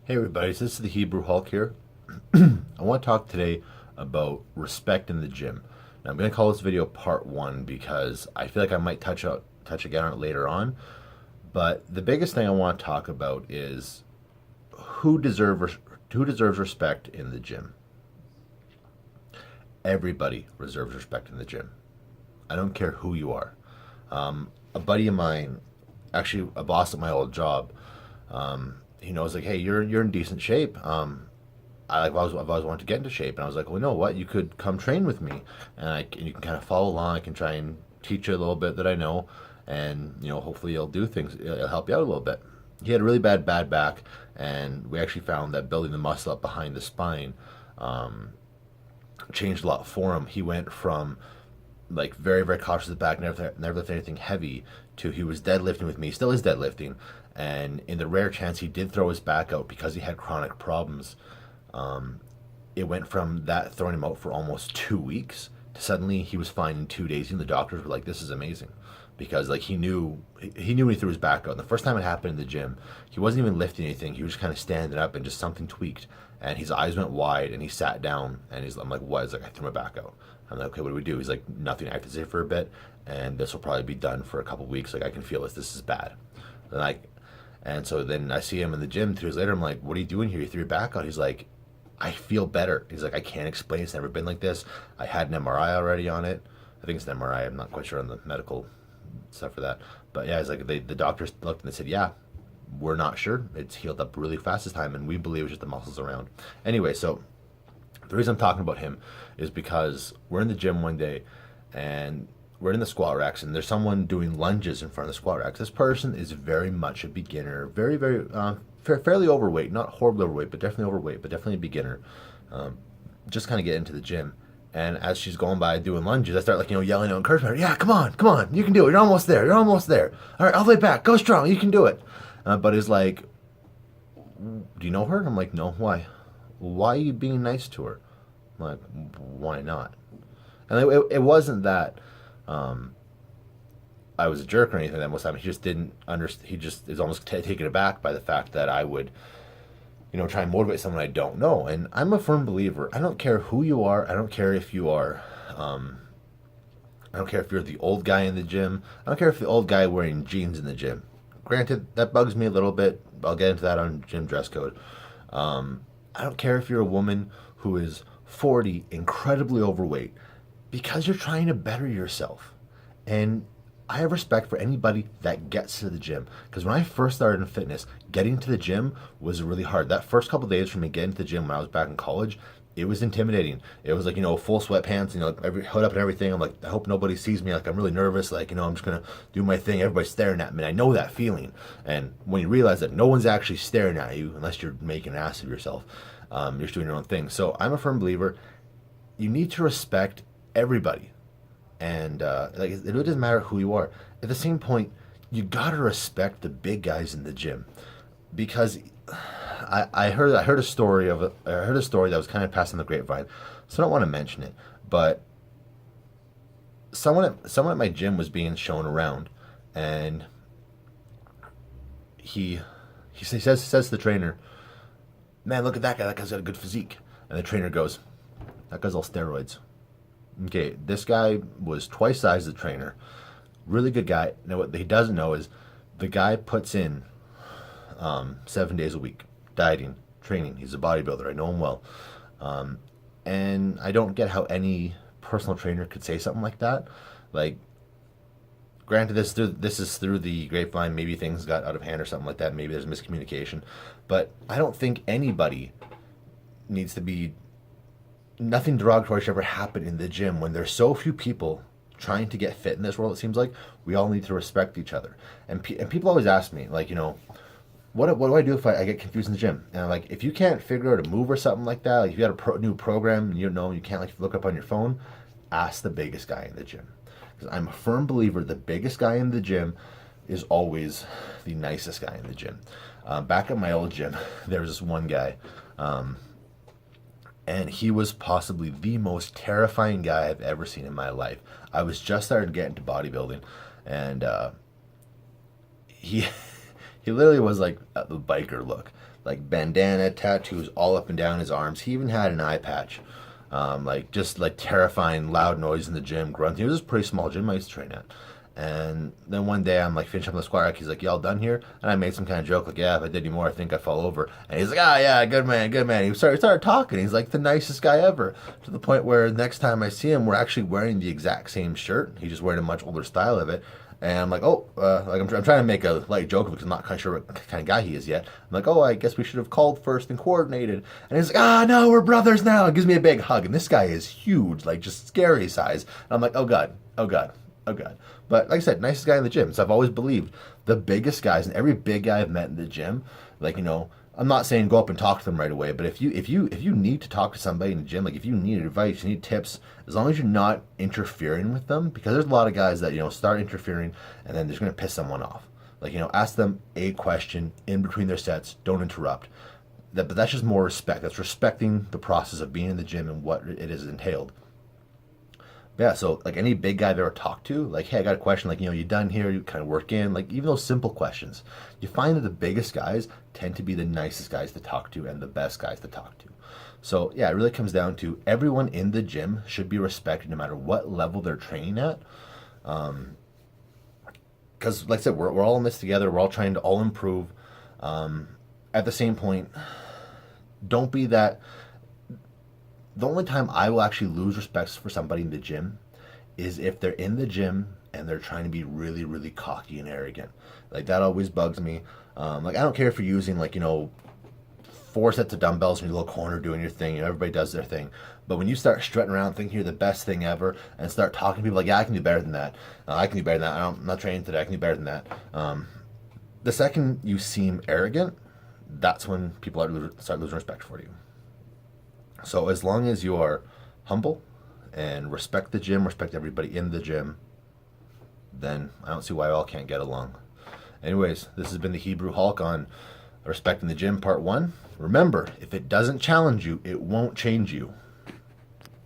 Hey everybody, so this is the Hebrew Hulk here. I want to talk today about respect in the gym. Now I'm going to call this video part one because I feel like I might touch again on it later on. But the biggest thing I want to talk about is who deserve who deserves respect in the gym. Everybody deserves respect in the gym. I don't care who you are. A buddy of mine, actually a boss at my old job, he knows like, hey, you're in decent shape. I've always wanted to get into shape, and I was like, well, you know what? You could come train with me, and you can kind of follow along. I can try and teach you a little bit that I know, and hopefully you'll do things. It'll help you out a little bit. He had a really bad back, and we actually found that building the muscle up behind the spine changed a lot for him. He went from like very cautious of the back, never lift anything heavy, to he was deadlifting with me, still is deadlifting, and in the rare chance he did throw his back out because he had chronic problems, it went from that throwing him out for almost 2 weeks to suddenly he was fine in 2 days. And the doctors were like, "This is amazing," because like he knew when he threw his back out. And the first time it happened in the gym, he wasn't even lifting anything. He was just kind of standing up and just something tweaked, and his eyes went wide and he sat down. And I'm like, "What?" He's like, "I threw my back out." I'm like, "Okay, what do we do?" He's like, "Nothing. I have to sit for a bit, and this will probably be done for a couple weeks. Like I can feel this. This is bad." And so then I see him in the gym 2 years later. I'm like, "What are you doing here? You threw your back out." He's like, "I feel better." He's like, "I can't explain. It's never been like this. I had an MRI already on it. I think it's an MRI. I'm not quite sure on the medical stuff for that. But yeah, it's like the doctors looked and they said, yeah, we're not sure. It's healed up really fast this time, and we believe it's just the muscles around." Anyway, so the reason I'm talking about him is because we're in the gym one day and we're in the squat racks, and there's someone doing lunges in front of the squat racks. This person is very much a beginner, very fairly overweight, not horribly overweight, but definitely overweight, but definitely a beginner. Just kind of get into the gym. And as she's going by doing lunges, I start like, yelling out encouragement. "Yeah, come on, you can do it. You're almost there. You're almost there. All right, all the way back. Go strong. You can do it." But he's like, "Do you know her?" I'm like, "No. Why? Why are you being nice to her?" I'm like, "Why not?" And it wasn't that I was a jerk or anything that most of the time. He just didn't understand. He just is almost taken aback by the fact that I would, try and motivate someone I don't know. And I'm a firm believer. I don't care who you are. I don't care if you are. I don't care if you're the old guy in the gym. I don't care if the old guy wearing jeans in the gym. Granted, that bugs me a little bit. I'll get into that on gym dress code. I don't care if you're a woman who is 40, incredibly overweight, because you're trying to better yourself. And I have respect for anybody that gets to the gym. Because when I first started in fitness, getting to the gym was really hard. That first couple of days for me getting to the gym when I was back in college, it was intimidating. It was like, full sweatpants, every hood up and everything. I'm like, I hope nobody sees me. Like, I'm really nervous. Like, I'm just going to do my thing. Everybody's staring at me. And I know that feeling. And when you realize that no one's actually staring at you, unless you're making an ass of yourself, you're just doing your own thing. So I'm a firm believer. You need to respect everybody. And like it really doesn't matter who you are. At the same point, you gotta respect the big guys in the gym, because I heard a story that was kind of passed on the grapevine, so I don't want to mention it. But someone at my gym was being shown around, and he says to the trainer, "Man, look at that guy. That guy's got a good physique." And the trainer goes, "That guy's all steroids." Okay, this guy was twice the size of the trainer. Really good guy. Now, what he doesn't know is the guy puts in 7 days a week, dieting, training. He's a bodybuilder. I know him well. And I don't get how any personal trainer could say something like that. Like, granted, this is through the grapevine. Maybe things got out of hand or something like that. Maybe there's miscommunication. But I don't think anybody needs to be. Nothing derogatory should ever happen in the gym when there's so few people trying to get fit in this world. It seems like we all need to respect each other. And people always ask me, like, what do I do if I get confused in the gym? And I'm like, if you can't figure out a move or something like that, like if you got a new program and you can't like look up on your phone, ask the biggest guy in the gym. Because I'm a firm believer the biggest guy in the gym is always the nicest guy in the gym. Back at my old gym, there was this one guy. And he was possibly the most terrifying guy I've ever seen in my life. I was just starting to get into bodybuilding, and he he literally was like the biker look. like bandana tattoos all up and down his arms. He even had an eye patch. Like just like terrifying loud noise in the gym, grunting. It was a pretty small gym I used to train at. And then one day I'm like finishing up the squat rack. He's like, "Y'all done here?" And I made some kind of joke like, "Yeah, if I did any more, I think I'd fall over." And he's like, "Ah, yeah, good man, good man." He started talking. He's like the nicest guy ever, to the point where next time I see him, we're actually wearing the exact same shirt. He's just wearing a much older style of it. And I'm like, "Oh, like I'm trying to make a light joke because I'm not kind of sure what kind of guy he is yet." I'm like, "Oh, I guess we should have called first and coordinated." And he's like, "Ah, no, we're brothers now." It gives me a big hug, and this guy is huge, like just scary size. And I'm like, "Oh God, oh God." Oh God. But like I said, nicest guy in the gym. So I've always believed the biggest guys and every big guy I've met in the gym, like, I'm not saying go up and talk to them right away, but if you need to talk to somebody in the gym, like if you need advice, you need tips, as long as you're not interfering with them, because there's a lot of guys that, start interfering and then they're gonna piss someone off. Like, ask them a question in between their sets, don't interrupt. But that's just more respect. That's respecting the process of being in the gym and what it is entailed. Yeah, so like any big guy I've ever talked to, like, hey, I got a question, like, you done here, you kind of work in, like even those simple questions, you find that the biggest guys tend to be the nicest guys to talk to and the best guys to talk to. So yeah, it really comes down to everyone in the gym should be respected no matter what level they're training at. Because like I said, we're all in this together, we're all trying to all improve. At the same point, don't be that. The only time I will actually lose respect for somebody in the gym is if they're in the gym and they're trying to be really, really cocky and arrogant. Like that always bugs me. Like I don't care if you're using like, 4 sets of dumbbells in your little corner doing your thing. Everybody does their thing. But when you start strutting around thinking you're the best thing ever and start talking to people like, yeah, I can do better than that. I can do better than that. I'm not training today. I can do better than that. The second you seem arrogant, that's when people start losing respect for you. So as long as you are humble and respect the gym, respect everybody in the gym, then I don't see why we all can't get along. Anyways, this has been the Hebrew Hulk on Respecting the Gym Part 1. Remember, if it doesn't challenge you, it won't change you.